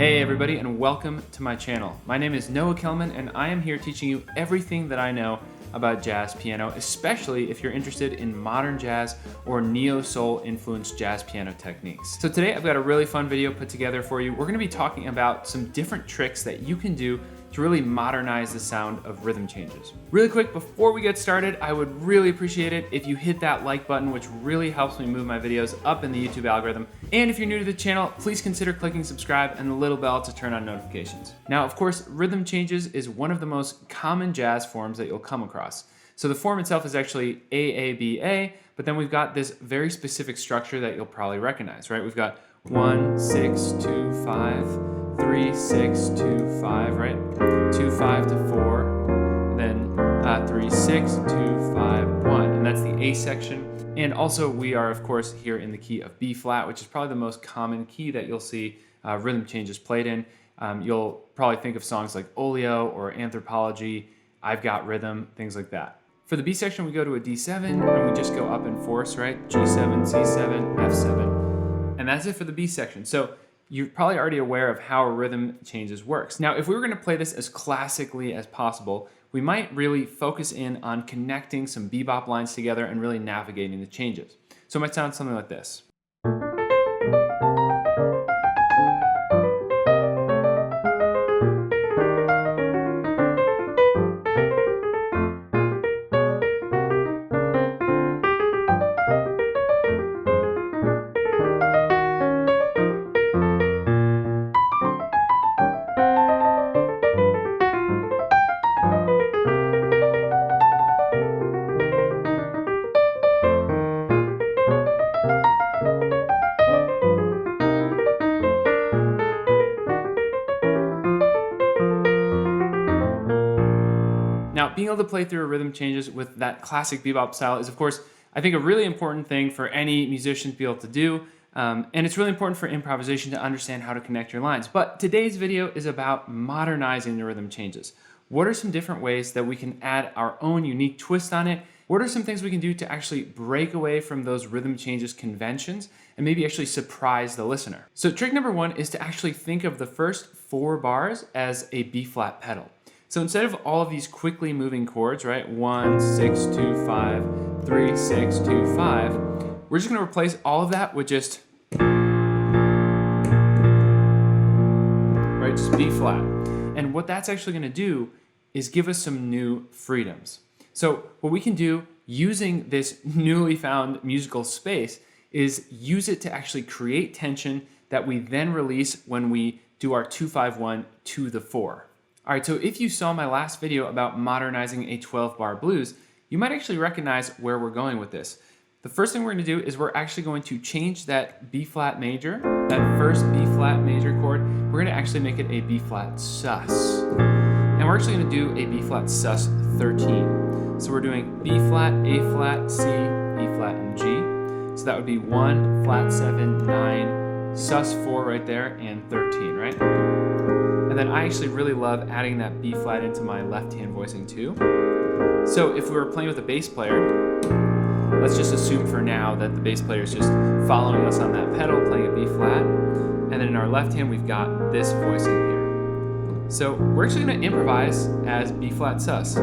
Hey everybody, and welcome to my channel. My name is Kellman, and I am here teaching you everything that I know about jazz piano, especially if you're interested in modern jazz or neo-soul influenced jazz piano techniques. So today I've got a really fun video put together for you. We're gonna be talking about some different tricks that you can do to really modernize the sound of rhythm changes. Really quick, before we get started, I would really appreciate it if you hit that like button, which really helps me move my videos up in the YouTube algorithm. And if you're new to the channel, please consider clicking subscribe and the little bell to turn on notifications. Now, of course, rhythm changes is one of the most common jazz forms that you'll come across. So the form itself is actually AABA, but then we've got this very specific structure that you'll probably recognize, right? We've got 1, 6, 2, 5, 3, 6, 2, 5, right? 2, 5 to 4, then 3, 6, 2, 5, 1, and that's the A section. And also we are, of course, here in the key of B flat, which is probably the most common key that you'll see rhythm changes played in. You'll probably think of songs like Oleo or Anthropology, I've Got Rhythm, things like that. For the B section, we go to a D7 and we just go up in fourths, right? G7, C7, F7, and that's it for the B section. So you're probably already aware of how rhythm changes works. Now, if we were gonna play this as classically as possible, we might really focus in on connecting some bebop lines together and really navigating the changes. So it might sound something like this. Now, being able to play through rhythm changes with that classic bebop style is, of course, I think a really important thing for any musician to be able to do. And it's really important for improvisation to understand how to connect your lines. But today's video is about modernizing the rhythm changes. What are some different ways that we can add our own unique twist on it? What are some things we can do to actually break away from those rhythm changes conventions and maybe actually surprise the listener? So trick number one is to actually think of the first 4 bars as a B flat pedal. So instead of all of these quickly moving chords, right? 1, 6, 2, 5, 3, 6, 2, 5. We're just gonna replace all of that with just, right, just B flat. And what that's actually gonna do is give us some new freedoms. So what we can do using this newly found musical space is use it to actually create tension that we then release when we do our 2-5-1 to the 4. All right, so if you saw my last video about modernizing a 12-bar blues, you might actually recognize where we're going with this. The first thing we're gonna do is we're actually going to change that B flat major, that first B flat major chord, we're gonna actually make it a B flat sus. And we're actually gonna do a B flat sus 13. So we're doing B flat, A flat, C, E flat, and G. So that would be 1, flat 7, 9, sus 4 right there, and 13, right? And then I actually really love adding that B flat into my left hand voicing too. So if we were playing with a bass player, let's just assume for now that the bass player is just following us on that pedal, playing a B flat. And then in our left hand, we've got this voicing here. So we're actually gonna improvise as B flat sus.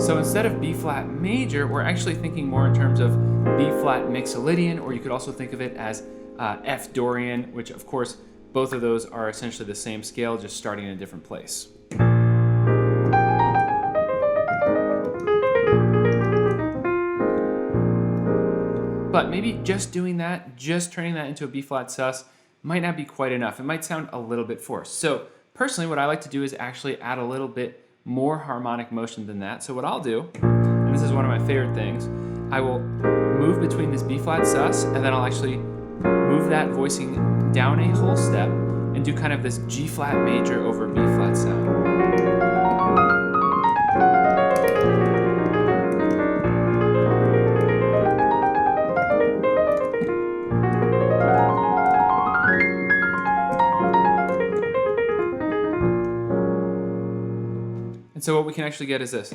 So instead of B flat major, we're actually thinking more in terms of B flat mixolydian, or you could also think of it as F Dorian, which of course, both of those are essentially the same scale, just starting in a different place. But maybe just doing that, just turning that into a B flat sus might not be quite enough. It might sound a little bit forced. So personally, what I like to do is actually add a little bit more harmonic motion than that. So what I'll do, and this is one of my favorite things, I will move between this B flat sus, and then I'll actually move that voicing down a whole step and do kind of this G flat major over B flat sound. And so what we can actually get is this.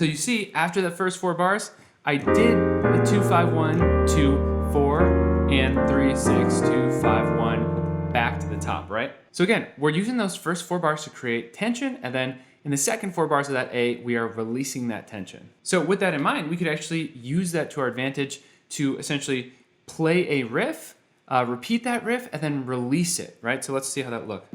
So you see, after the first 4 bars, I did the 2, 5, 1, 2, 4, and 3, 6, 2, 5, 1, back to the top, right? So again, we're using those first 4 bars to create tension, and then in the second 4 bars of that A, we are releasing that tension. So with that in mind, we could actually use that to our advantage to essentially play a riff, repeat that riff, and then release it, right? So let's see how that looks.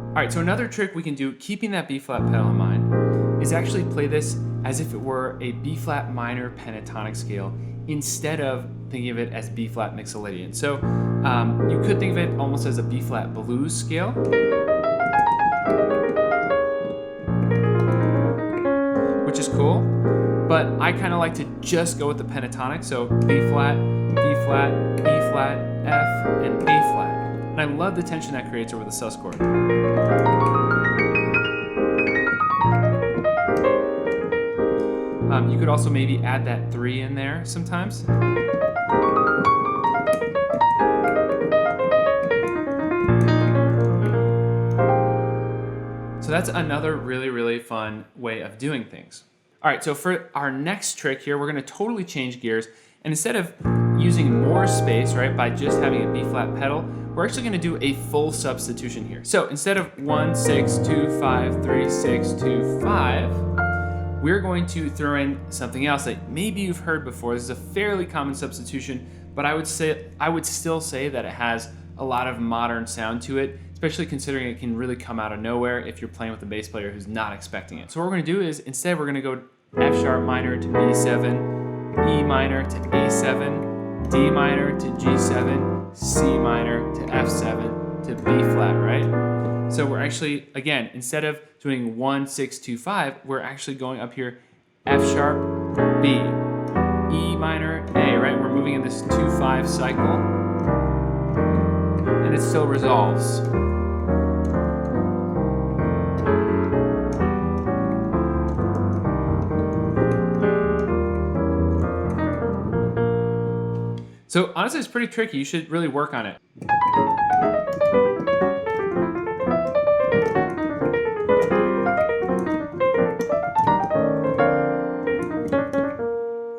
All right, so another trick we can do, keeping that B flat pedal in mind, is actually play this as if it were a B flat minor pentatonic scale instead of thinking of it as B flat mixolydian. So you could think of it almost as a B flat blues scale, which is cool, but I kind of like to just go with the pentatonic, so B flat, E flat, F, and A flat. And I love the tension that creates over the sus chord. You could also maybe add that 3 in there sometimes. So that's another really, really fun way of doing things. All right, so for our next trick here, we're gonna totally change gears. And instead of using more space, right, by just having a B flat pedal, we're actually gonna do a full substitution here. So instead of 1, 6, 2, 5, 3, 6, 2, 5, we're going to throw in something else that maybe you've heard before. This is a fairly common substitution, but I would still say that it has a lot of modern sound to it, especially considering it can really come out of nowhere if you're playing with a bass player who's not expecting it. So what we're gonna do is, instead we're gonna go F sharp minor to B7, E minor to A7, D minor to G7, C minor to F7 to B flat, right? So we're actually, again, instead of doing 1, 6, 2, 5, we're actually going up here F sharp, B, E minor, A, right? We're moving in this 2-5 cycle, and it still resolves. So honestly, it's pretty tricky. You should really work on it.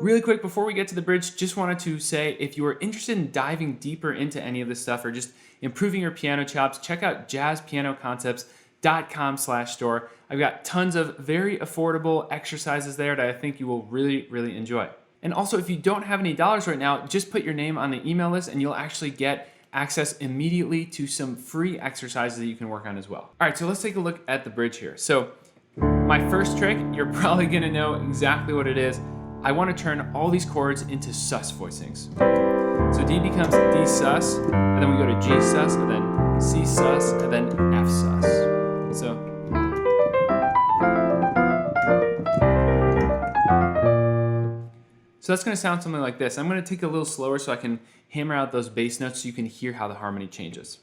Really quick, before we get to the bridge, just wanted to say, if you are interested in diving deeper into any of this stuff or just improving your piano chops, check out jazzpianoconcepts.com/store. I've got tons of very affordable exercises there that I think you will really, really enjoy. And also, if you don't have any dollars right now, just put your name on the email list and you'll actually get access immediately to some free exercises that you can work on as well. All right, so let's take a look at the bridge here. So my first trick, you're probably gonna know exactly what it is. I want to turn all these chords into sus voicings. So D becomes D sus, and then we go to G sus, and then C sus, and then F sus. So that's going to sound something like this. I'm going to take it a little slower so I can hammer out those bass notes so you can hear how the harmony changes.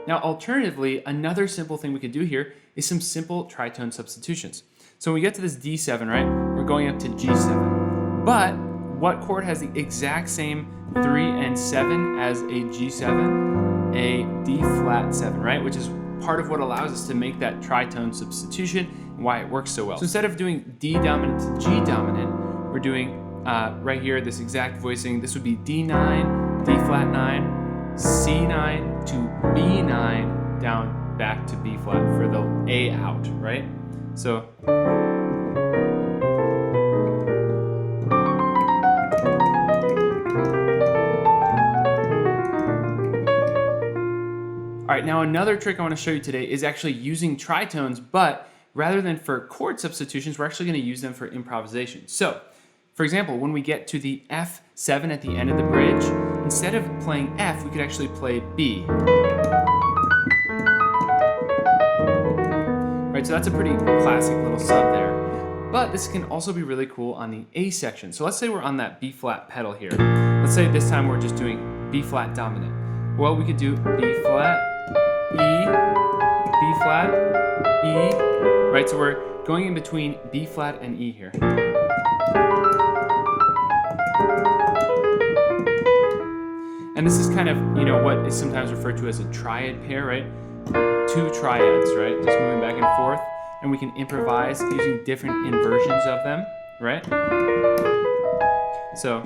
Now, alternatively, another simple thing we could do here is some simple tritone substitutions. So when we get to this D7, right, we're going up to G7. But what chord has the exact same 3 and 7 as a G7? A D flat 7, right? Which is part of what allows us to make that tritone substitution and why it works so well. So instead of doing D dominant to G dominant, we're doing right here this exact voicing. This would be D9, D flat 9, C9 to B9, down back to B flat for the A out, right? So all right, now another trick I want to show you today is actually using tritones, but rather than for chord substitutions, we're actually going to use them for improvisation. So, for example, when we get to the F7 at the end of the bridge, instead of playing F, we could actually play B. Right, so that's a pretty classic little sub there. But this can also be really cool on the A section. So let's say we're on that B flat pedal here. Let's say this time we're just doing B flat dominant. Well, we could do B flat, E, B flat, E, right? So we're going in between B flat and E here. And this is kind of, what is sometimes referred to as a triad pair, right? Two triads, right? Just moving back and forth. And we can improvise using different inversions of them, right? So,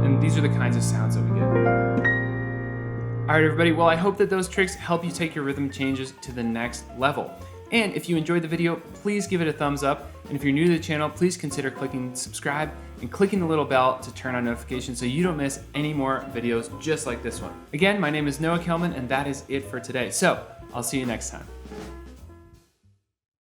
and these are the kinds of sounds that we get. All right, everybody. Well, I hope that those tricks help you take your rhythm changes to the next level. And if you enjoyed the video, please give it a thumbs up. And if you're new to the channel, please consider clicking subscribe and clicking the little bell to turn on notifications so you don't miss any more videos just like this one. Again, my name is Noah Kellman, and that is it for today. So I'll see you next time.